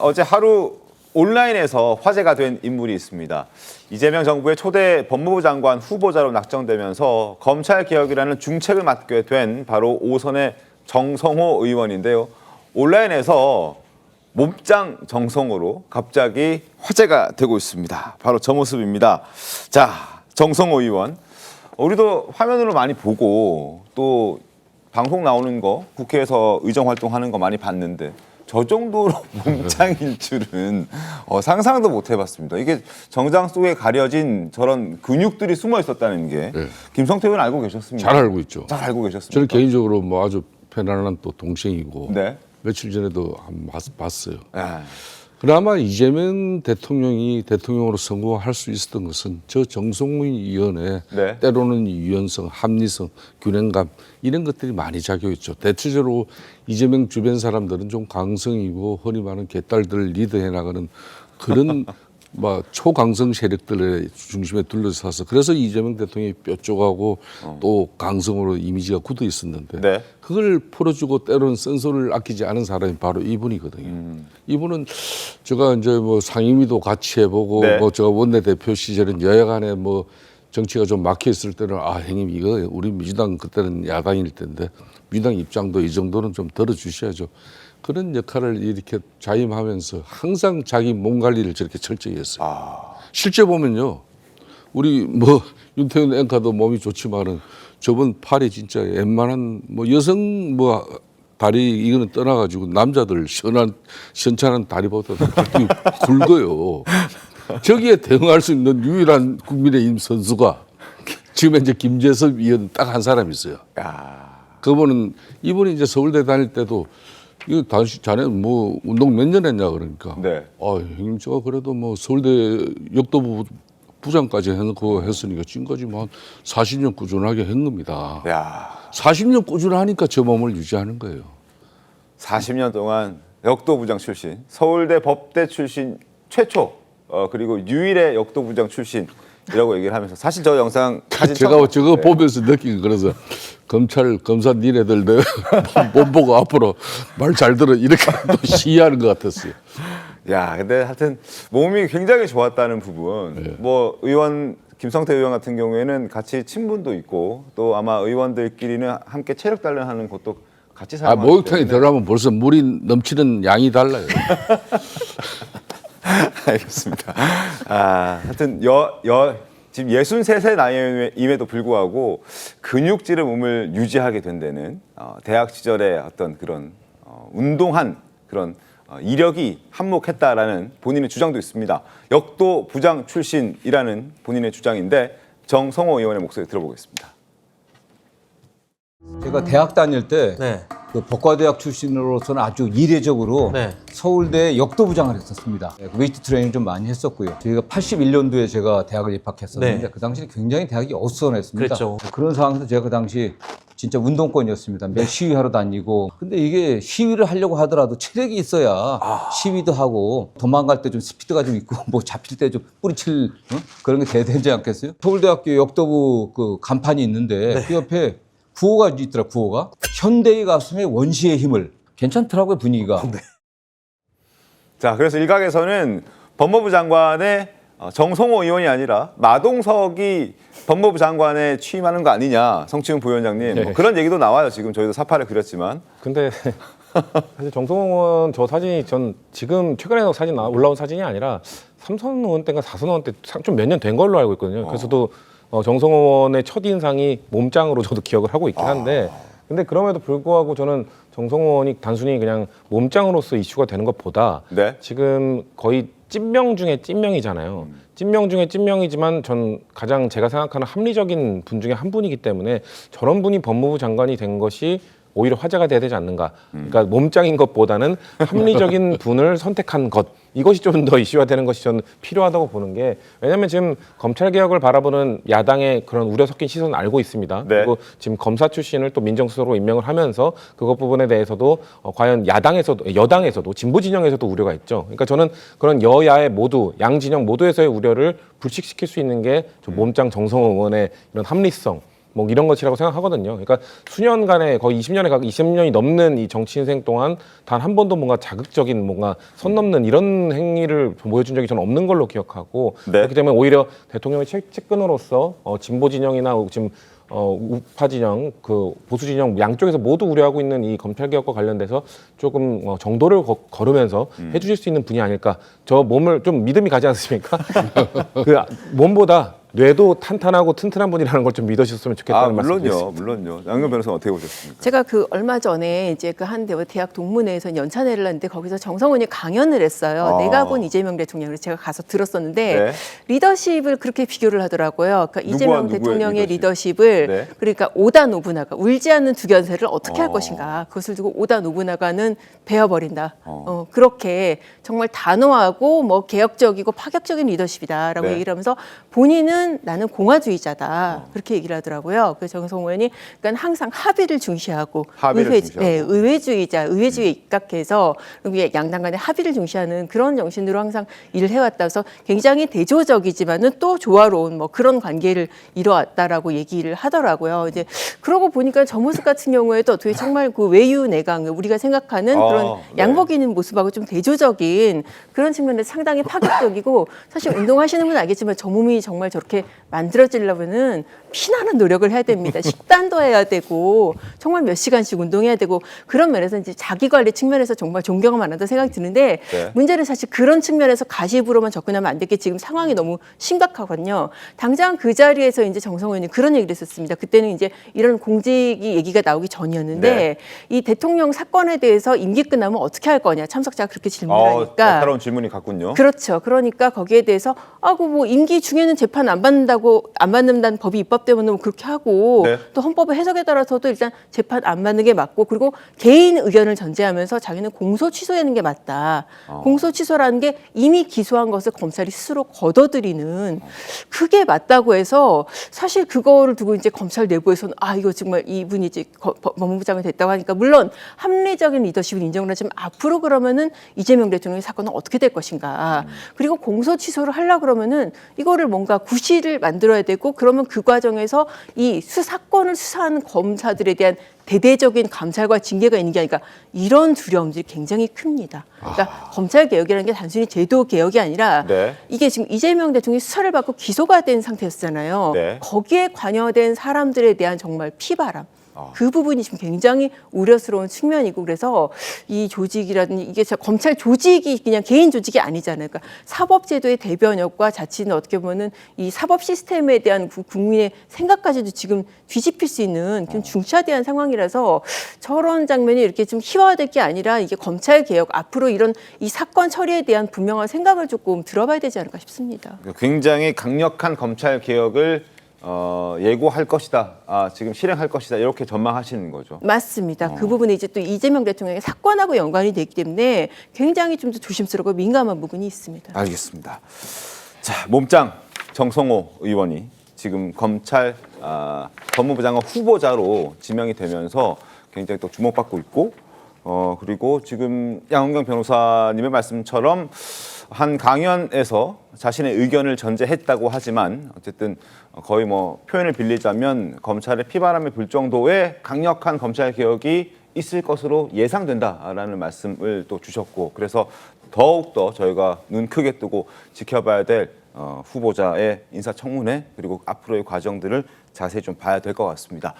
어제 하루 온라인에서 화제가 된 인물이 있습니다. 이재명 정부의 초대 법무부 장관 후보자로 낙정되면서 검찰개혁이라는 중책을 맡게 된 바로 5선의 정성호 의원인데요. 온라인에서 몸짱 정성호로 갑자기 화제가 되고 있습니다. 바로 저 모습입니다. 자, 정성호 의원. 우리도 화면으로 많이 보고 또 방송 나오는 거, 국회에서 의정활동하는 거 많이 봤는데 저 정도로 몸짱일 줄은 상상도 못 해봤습니다. 이게 정장 속에 가려진 저런 근육들이 숨어 있었다는 게 김성태 의원 알고 계셨습니까? 잘 알고 있죠. 잘 알고 계셨습니까? 저는 개인적으로 뭐 아주 편안한 또 동생이고 네. 며칠 전에도 한번 봤어요. 네. 그나마 이재명 대통령이 대통령으로 성공할 수 있었던 것은 저 정성호 의원의 네. 때로는 유연성, 합리성, 균형감 이런 것들이 많이 작용했죠. 대체적으로 이재명 주변 사람들은 좀 강성이고 흔히 말하는 개딸들을 리드해 나가는 그런 막 초강성 세력들의 중심에 둘러싸서 그래서 이재명 대통령이 뾰족하고 또 강성으로 이미지가 굳어 있었는데 네. 그걸 풀어주고 때로는 쓴소리를 아끼지 않은 사람이 바로 이분이거든요. 이분은 제가 이제 뭐 상임위도 같이 해보고 네. 뭐 제가 원내대표 시절은 여야 간에 뭐 정치가 좀 막혀 있을 때는 아 형님 이거 우리 민주당 그때는 야당일 텐데 민주당 입장도 이 정도는 좀 들어주셔야죠. 그런 역할을 이렇게 자임하면서 항상 자기 몸 관리를 저렇게 철저히 했어요. 실제 보면요. 우리 뭐 윤태현 앵커도 몸이 좋지만은 저번 팔이 진짜 웬만한 뭐 여성 뭐 다리 이거는 떠나가지고 남자들 시원찮은 다리보다 팔이 굵어요. 저기에 대응할 수 있는 유일한 국민의힘 선수가 지금 현재 김재섭 의원 딱 한 사람 있어요. 그분은 이분이 이제 서울대 다닐 때도 이거 당시 자네 뭐 운동 몇 년 했냐 그러니까. 네. 형님 저 그래도 뭐 서울대 역도부 부장까지 해놓고 했으니까 지금까지 뭐 한 40년 꾸준하게 한 겁니다. 야, 40년 꾸준하니까 저 몸을 유지하는 거예요. 40년 동안 역도부장 출신, 서울대 법대 출신 최초, 그리고 유일의 역도부장 출신이라고 얘기를 하면서 사실 저 영상 사진 제가 처음 저거 봤는데 보면서 느낀 그래서 검사 니네들 못 보고 앞으로 말 잘 들어 이렇게 또 시위하는 것 같았어요. 야, 근데 하여튼 몸이 굉장히 좋았다는 부분. 뭐 의원 김성태 의원 같은 경우에는 같이 친분도 있고 또 아마 의원들끼리는 함께 체력 단련하는 것도 같이 사용하기 목욕탕에 때문에. 들어가면 벌써 물이 넘치는 양이 달라요. 알겠습니다. 하여튼 지금 63세 나이임에도 불구하고 근육질의 몸을 유지하게 된다는 대학 시절의 어떤 그런 운동한 그런 이력이 한몫했다라는 본인의 주장도 있습니다. 역도 부장 출신이라는 본인의 주장인데 정성호 의원의 목소리 들어보겠습니다. 제가 대학 다닐 때 네. 그 법과대학 출신으로서는 아주 이례적으로 네. 서울대 역도부장을 했었습니다. 웨이트 트레이닝 좀 많이 했었고요. 저희가 81년도에 제가 대학을 입학했었는데 네. 그 당시에 굉장히 대학이 어수선했습니다. 그랬죠. 그런 상황에서 제가 그 당시 진짜 운동권이었습니다. 매일 시위하러 다니고. 근데 이게 시위를 하려고 하더라도 체력이 있어야 시위도 하고 도망갈 때 좀 스피드가 좀 있고 뭐 잡힐 때 좀 뿌리칠 그런 게 돼야 되지 않겠어요? 서울대학교 역도부 그 간판이 있는데 그 옆에 구호가 있더라, 구호가. 현대의 가슴에 원시의 힘을. 괜찮더라고요, 분위기가. 자, 그래서 일각에서는 법무부 장관의 정성호 의원이 아니라 마동석이 법무부 장관에 취임하는 거 아니냐, 성치훈 부위원장님. 뭐 그런 얘기도 나와요. 지금 저희도 사파를 그렸지만. 근데 사실 정성호 의원 저 사진이 전 지금 최근에 올라온 사진이 아니라 3선 의원 때인가 4선 의원 때 좀 몇 년 된 걸로 알고 있거든요. 그래서도 정성호 의원의 첫인상이 몸짱으로 저도 기억을 하고 있긴 한데 근데 그럼에도 불구하고 저는 정성호 의원이 단순히 그냥 몸짱으로서 이슈가 되는 것보다 네. 지금 거의 찐명 중에 찐명이잖아요. 찐명 중에 찐명이지만 전 가장 제가 생각하는 합리적인 분 중에 한 분이기 때문에 저런 분이 법무부 장관이 된 것이 오히려 화제가 돼야 되지 않는가. 그러니까 몸짱인 것보다는 합리적인 분을 선택한 것. 이것이 좀 더 이슈화 되는 것이 저는 필요하다고 보는 게 왜냐하면 지금 검찰개혁을 바라보는 야당의 그런 우려 섞인 시선을 알고 있습니다. 네. 그리고 지금 검사 출신을 또 민정수석으로 임명을 하면서 그것 부분에 대해서도 과연 여당에서도 진보 진영에서도 우려가 있죠. 그러니까 저는 그런 여야의 모두 양 진영 모두에서의 우려를 불식시킬 수 있는 게 저 몸짱 정성호 의원의 이런 합리성 뭐 이런 것이라고 생각하거든요. 그러니까 수년간의 거의 20년이 넘는 이 정치 인생 동안 단 한 번도 뭔가 자극적인 뭔가 선 넘는 이런 행위를 보여준 적이 저는 없는 걸로 기억하고 네. 그렇기 때문에 오히려 대통령의 측근으로서 진보 진영이나 지금 우파 진영, 그 보수 진영 양쪽에서 모두 우려하고 있는 이 검찰 개혁과 관련돼서 조금 정도를 걸으면서 해주실 수 있는 분이 아닐까. 저 몸을 좀 믿음이 가지 않습니까? 그 몸보다 뇌도 탄탄하고 튼튼한 분이라는 걸 좀 믿으셨으면 좋겠다는 말씀드리겠습니다. 물론요. 양경 변호사는 어떻게 보셨습니까? 제가 그 얼마 전에 이제 그 한 대학 동문회에서 연찬회를 했는데 거기서 정성원이 강연을 했어요. 내가 본 이재명 대통령을 제가 가서 들었었는데 네. 리더십을 그렇게 비교를 하더라고요. 그러니까 이재명 누구의 대통령의 리더십? 리더십을 네. 그러니까 오다 노부나가 울지 않는 두견새를 어떻게 할 어. 것인가. 그것을 두고 오다 노부나가는 베어버린다. 그렇게 정말 단호하고 뭐 개혁적이고 파격적인 리더십이다라고 네. 얘기를 하면서 본인은 나는 공화주의자다. 그렇게 얘기를 하더라고요. 그래서 정성원 의원이 그러니까 항상 합의를 중시하고 합의를 중시하고. 네, 의회주의에 입각해서 양당 간의 합의를 중시하는 그런 정신으로 항상 일을 해왔다. 그래서 굉장히 대조적이지만은 또 조화로운 뭐 그런 관계를 이뤄왔다라고 얘기를 하더라고요. 이제 그러고 보니까 저 모습 같은 경우에도 어떻게 정말 그 외유 내강 우리가 생각하는 그런 네. 양복 입는 모습하고 좀 대조적인 그런 측면에서 상당히 파격적이고 사실 운동하시는 분은 알겠지만 저 몸이 정말 저렇게 만들어지려면은 피나는 노력을 해야 됩니다. 식단도 해야 되고 정말 몇 시간씩 운동해야 되고 그런 면에서 이제 자기 관리 측면에서 정말 존경을 많한다 생각이 드는데 네. 문제는 사실 그런 측면에서 가십으로만 접근하면 안 되게 지금 상황이 너무 심각하거든요. 당장 그 자리에서 이제 정성호 의원이 그런 얘기를 했었습니다. 그때는 이제 이런 공직이 얘기가 나오기 전이었는데 네. 이 대통령 사건에 대해서 임기 끝나면 어떻게 할 거냐 참석자가 그렇게 질문을 하니까 날카로운 질문이 갔군요. 그렇죠. 그러니까 거기에 대해서 뭐 임기 중에는 재판 안 받는다는 법이 입법되면 뭐 그렇게 하고 네. 또 헌법의 해석에 따라서도 일단 재판 안 받는 게 맞고 그리고 개인 의견을 전제하면서 자기는 공소 취소하는 게 맞다. 공소 취소라는 게 이미 기소한 것을 검찰이 스스로 걷어들이는 그게 맞다고 해서 사실 그거를 두고 이제 검찰 내부에서는 이거 정말 이분이 이제 법무부 장관이 됐다고 하니까 물론 합리적인 리더십을 인정을 하지만 앞으로 그러면은 이재명 대통령의 사건은 어떻게 될 것인가. 그리고 공소 취소를 하려고 그러면은 이거를 뭔가 구실을 만들어야 되고 그러면 그 과정에서 이 사건을 수사하는 검사들에 대한 대대적인 감찰과 징계가 있는 게 아니라 이런 두려움들이 굉장히 큽니다. 그러니까 검찰 개혁이라는 게 단순히 제도 개혁이 아니라 네. 이게 지금 이재명 대통령이 수사를 받고 기소가 된 상태였잖아요. 네. 거기에 관여된 사람들에 대한 정말 피바람. 그 부분이 지금 굉장히 우려스러운 측면이고 그래서 이 조직이라든지 이게 검찰 조직이 그냥 개인 조직이 아니잖아요. 그러니까 사법제도의 대변혁과 자칫은 어떻게 보면은 이 사법 시스템에 대한 국민의 생각까지도 지금 뒤집힐 수 있는 좀 중차대한 상황이라서 저런 장면이 이렇게 좀 희화화될 게 아니라 이게 검찰 개혁 앞으로 이런 이 사건 처리에 대한 분명한 생각을 조금 들어봐야 되지 않을까 싶습니다. 굉장히 강력한 검찰 개혁을 예고할 것이다. 지금 실행할 것이다. 이렇게 전망하시는 거죠. 맞습니다. 그 부분에 이제 또 이재명 대통령의 사건하고 연관이 되기 때문에 굉장히 좀 더 조심스럽고 민감한 부분이 있습니다. 알겠습니다. 자, 몸짱 정성호 의원이 지금 검찰 법무부 장관 후보자로 지명이 되면서 굉장히 또 주목받고 있고 그리고 지금 양은경 변호사님의 말씀처럼 한 강연에서 자신의 의견을 전제했다고 하지만 어쨌든 거의 뭐 표현을 빌리자면 검찰의 피바람이 불 정도의 강력한 검찰 개혁이 있을 것으로 예상된다라는 말씀을 또 주셨고 그래서 더욱더 저희가 눈 크게 뜨고 지켜봐야 될 후보자의 인사청문회 그리고 앞으로의 과정들을 자세히 좀 봐야 될 것 같습니다.